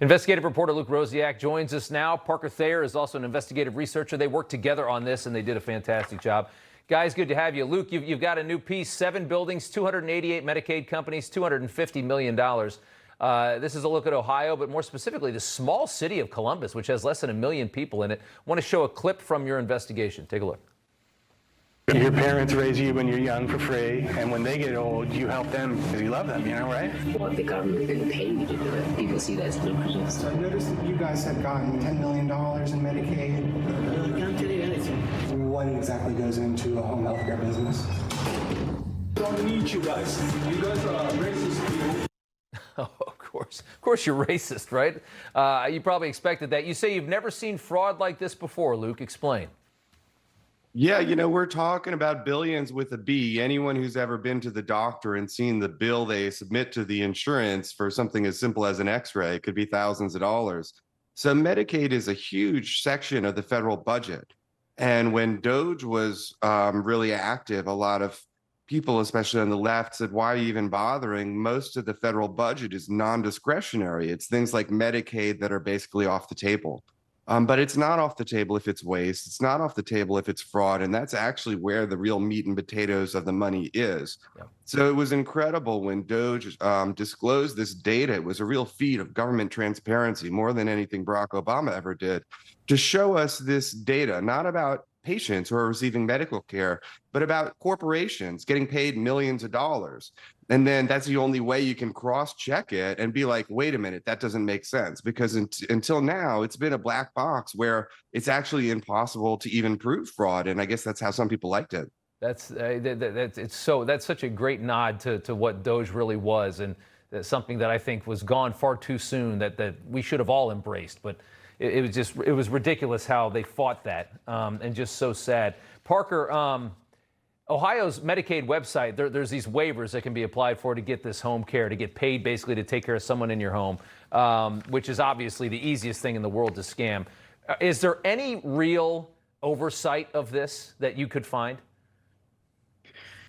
Investigative reporter Luke Rosiak joins us now. Parker Thayer is also an investigative researcher. They worked together on this, and they did a fantastic job. Guys, good to have you. Luke, you've got a new piece, 7 buildings, 288 Medicaid companies, $250 million. This is a look at Ohio, but more specifically, the small city of Columbus, which has less than 1 million people in it. I want to show a clip from your investigation. Take a look. Your parents raise you when you're young for free, and when they get old, you help them because you love them, right? Well, the government didn't pay you to do it. People see that as lucrative. So I noticed that you guys had gotten $10 million in Medicaid. I can't tell you anything. What exactly goes into a home health care business? Don't need you guys. You guys are racist people. Oh, of course you're racist, right? You probably expected that. You say you've never seen fraud like this before, Luke. Explain. Yeah, we're talking about billions with a B. Anyone who's ever been to the doctor and seen the bill they submit to the insurance for something as simple as an x-ray could be thousands of dollars. So Medicaid is a huge section of the federal budget. And when DOGE was really active, a lot of people, especially on the left, said, why are you even bothering? Most of the federal budget is non-discretionary. It's things like Medicaid that are basically off the table. But it's not off the table if it's waste. It's not off the table if it's fraud. And that's actually where the real meat and potatoes of the money is. Yeah. So it was incredible when DOGE disclosed this data. It was a real feat of government transparency, more than anything Barack Obama ever did, to show us this data, not about patients who are receiving medical care, but about corporations getting paid millions of dollars. And then that's the only way you can cross-check it and be like, wait a minute, that doesn't make sense. Because until now, it's been a black box where it's actually impossible to even prove fraud. And I guess that's how some people liked it. That's such a great nod to what DOGE really was, and something that I think was gone far too soon that we should have all embraced. But it was ridiculous how they fought that, and just so sad. Parker, Ohio's Medicaid website, there's these waivers that can be applied for to get this home care, to get paid basically to take care of someone in your home, which is obviously the easiest thing in the world to scam. Is there any real oversight of this that you could find?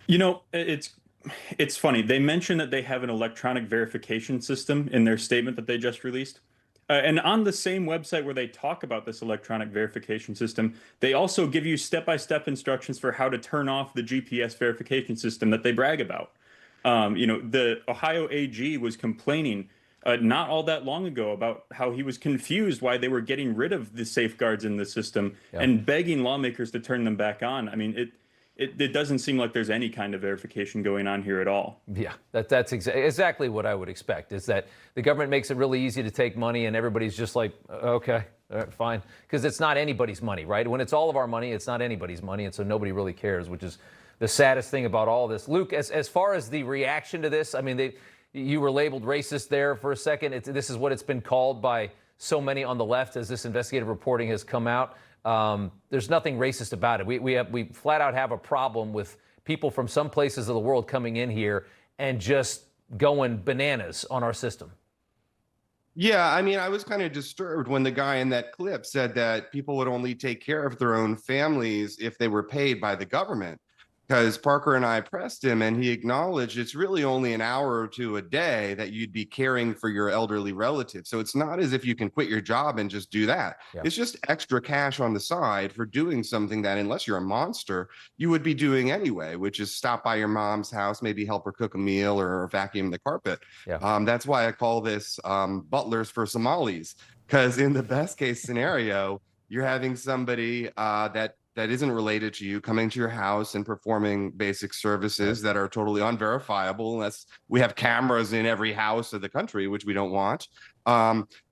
It's funny. They mentioned that they have an electronic verification system in their statement that they just released. And on the same website where they talk about this electronic verification system, they also give you step-by-step instructions for how to turn off the GPS verification system that they brag about. The Ohio AG was complaining not all that long ago about how he was confused why they were getting rid of the safeguards in the system and begging lawmakers to turn them back on. I mean, it doesn't seem like there's any kind of verification going on here at all. Yeah, that's exactly what I would expect, is that the government makes it really easy to take money and everybody's just like, okay, all right, fine. Because it's not anybody's money, right? When it's all of our money, it's not anybody's money. And so nobody really cares, which is the saddest thing about all this. Luke, as far as the reaction to this, I mean, you were labeled racist there for a second. This is what it's been called by so many on the left as this investigative reporting has come out. There's nothing racist about it. We flat out have a problem with people from some places of the world coming in here and just going bananas on our system. Yeah, I mean, I was kind of disturbed when the guy in that clip said that people would only take care of their own families if they were paid by the government. Because Parker and I pressed him, and he acknowledged it's really only an hour or two a day that you'd be caring for your elderly relative. So it's not as if you can quit your job and just do that. Yeah. It's just extra cash on the side for doing something that, unless you're a monster, you would be doing anyway, which is stop by your mom's house, maybe help her cook a meal or vacuum the carpet. Yeah. That's why I call this butlers for Somalis, because in the best case scenario, you're having somebody that isn't related to you coming to your house and performing basic services that are totally unverifiable unless we have cameras in every house of the country, which we don't want.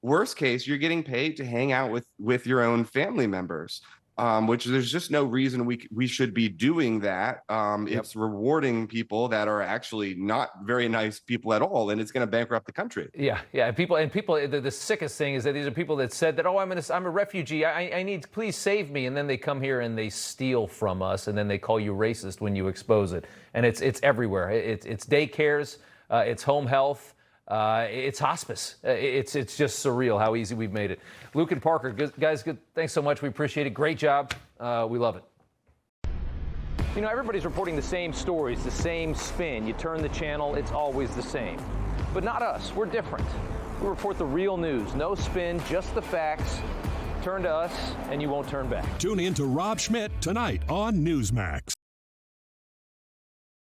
Worst case, you're getting paid to hang out with your own family members, which there's just no reason we should be doing that. It's rewarding people that are actually not very nice people at all, and it's going to bankrupt the country. Yeah. People. The sickest thing is that these are people that said that, oh, I'm a refugee. I need, please save me, and then they come here and they steal from us, and then they call you racist when you expose it, and it's everywhere. It's daycares, it's home health. It's hospice. It's just surreal how easy we've made it. Luke and Parker, guys, good. Thanks so much. We appreciate it. Great job. We love it. You know, everybody's reporting the same stories, the same spin. You turn the channel, it's always the same. But not us. We're different. We report the real news, no spin, just the facts. Turn to us, and you won't turn back. Tune in to Rob Schmitt Tonight on Newsmax.